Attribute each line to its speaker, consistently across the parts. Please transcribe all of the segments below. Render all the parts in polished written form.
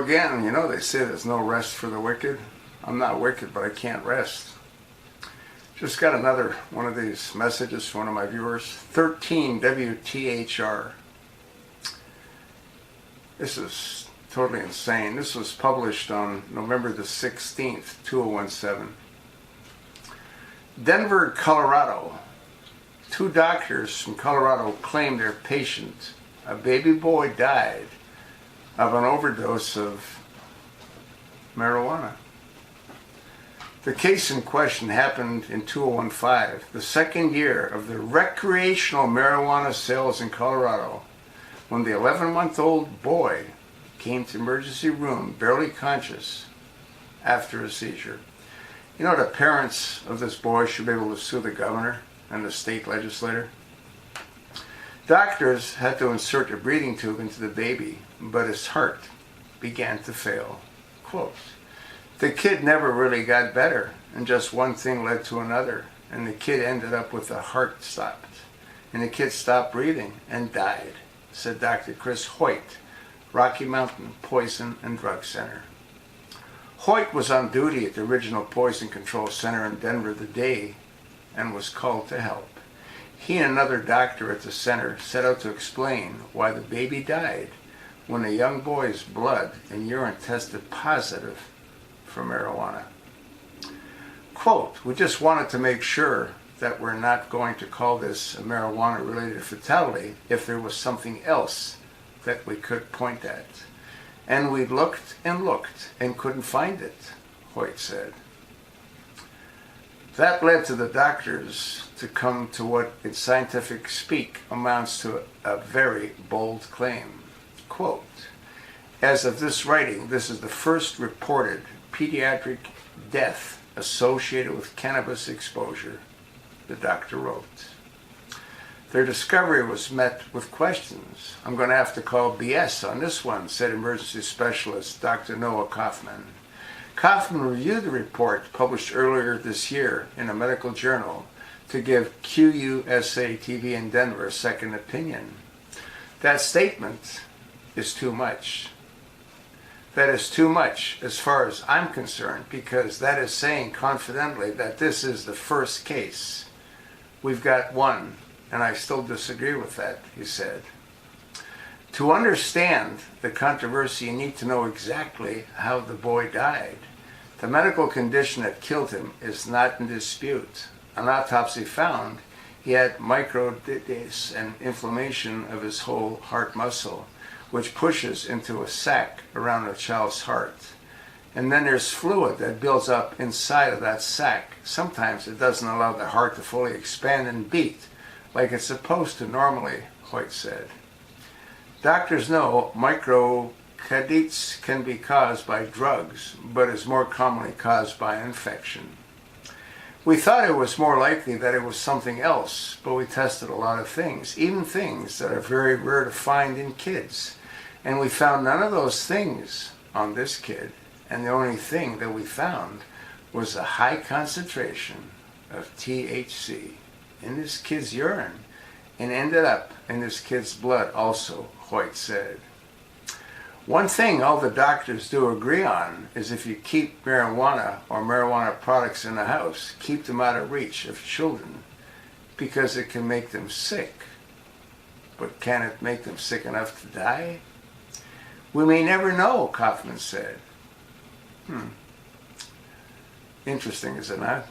Speaker 1: again, they say there's no rest for the wicked. I'm not wicked, but I can't rest. Just got another one of these messages from one of my viewers. 13 WTHR. This is totally insane. This was published on November the 16th, 2017. Denver, Colorado. 2 doctors from Colorado claimed their patient, a baby boy, died of an overdose of marijuana. The case in question happened in 2015, the second year of the recreational marijuana sales in Colorado, when the 11-month-old boy came to the emergency room barely conscious after a seizure. The parents of this boy should be able to sue the governor and the state legislator. Doctors had to insert a breathing tube into the baby, but his heart began to fail. Quote, the kid never really got better, and just one thing led to another, and the kid ended up with the heart stopped, and the kid stopped breathing and died, said Dr. Chris Hoyt, Rocky Mountain Poison and Drug Center. Hoyt was on duty at the original Poison Control Center in Denver the day and was called to help. He and another doctor at the center set out to explain why the baby died when the young boy's blood and urine tested positive for marijuana. Quote, we just wanted to make sure that we're not going to call this a marijuana-related fatality if there was something else that we could point at. And we looked and couldn't find it, Hoyt said. That led to the doctors to come to what in scientific speak amounts to a very bold claim. Quote, as of this writing, this is the first reported pediatric death associated with cannabis exposure, the doctor wrote. Their discovery was met with questions. I'm going to have to call BS on this one, said emergency specialist Dr. Noah Kaufman. Kaufman reviewed the report published earlier this year in a medical journal to give QUSA-TV in Denver a second opinion. That statement is too much. That is too much as far as I'm concerned, because that is saying confidently that this is the first case. We've got one, and I still disagree with that, he said. To understand the controversy, you need to know exactly how the boy died. The medical condition that killed him is not in dispute. An autopsy found he had microdesis and inflammation of his whole heart muscle, which pushes into a sac around a child's heart. And then there's fluid that builds up inside of that sac. Sometimes it doesn't allow the heart to fully expand and beat like it's supposed to normally, Hoyt said. Doctors know microdesis can be caused by drugs, but is more commonly caused by infection. We thought it was more likely that it was something else, but we tested a lot of things, even things that are very rare to find in kids. And we found none of those things on this kid, and the only thing that we found was a high concentration of THC in this kid's urine, and ended up in this kid's blood also, Hoyt said. One thing all the doctors do agree on is if you keep marijuana or marijuana products in the house, keep them out of reach of children, because it can make them sick. But can it make them sick enough to die? We may never know, Kaufman said. Interesting, is it not?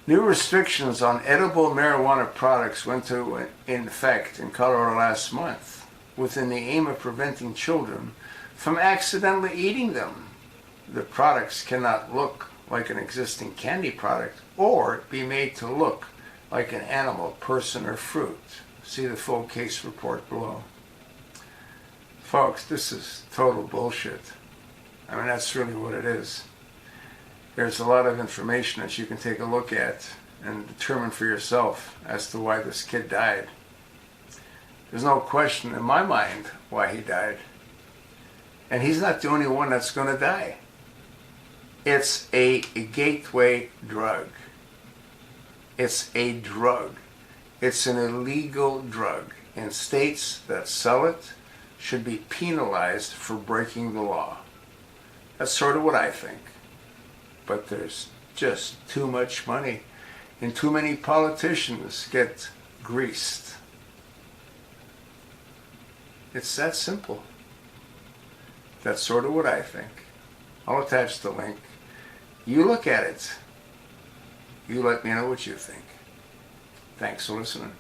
Speaker 1: New restrictions on edible marijuana products went into effect in Colorado last month, within the aim of preventing children from accidentally eating them. The products cannot look like an existing candy product or be made to look like an animal, person, or fruit. See the full case report below. Folks, this is total bullshit. I mean, that's really what it is. There's a lot of information that you can take a look at and determine for yourself as to why this kid died. There's no question in my mind why he died. And he's not the only one that's going to die. It's a gateway drug. It's a drug. It's an illegal drug in states that sell it, should be penalized for breaking the law. That's sort of what I think. But there's just too much money, and too many politicians get greased. It's that simple. That's sort of what I think. I'll attach the link. You look at it. You let me know what you think. Thanks for listening.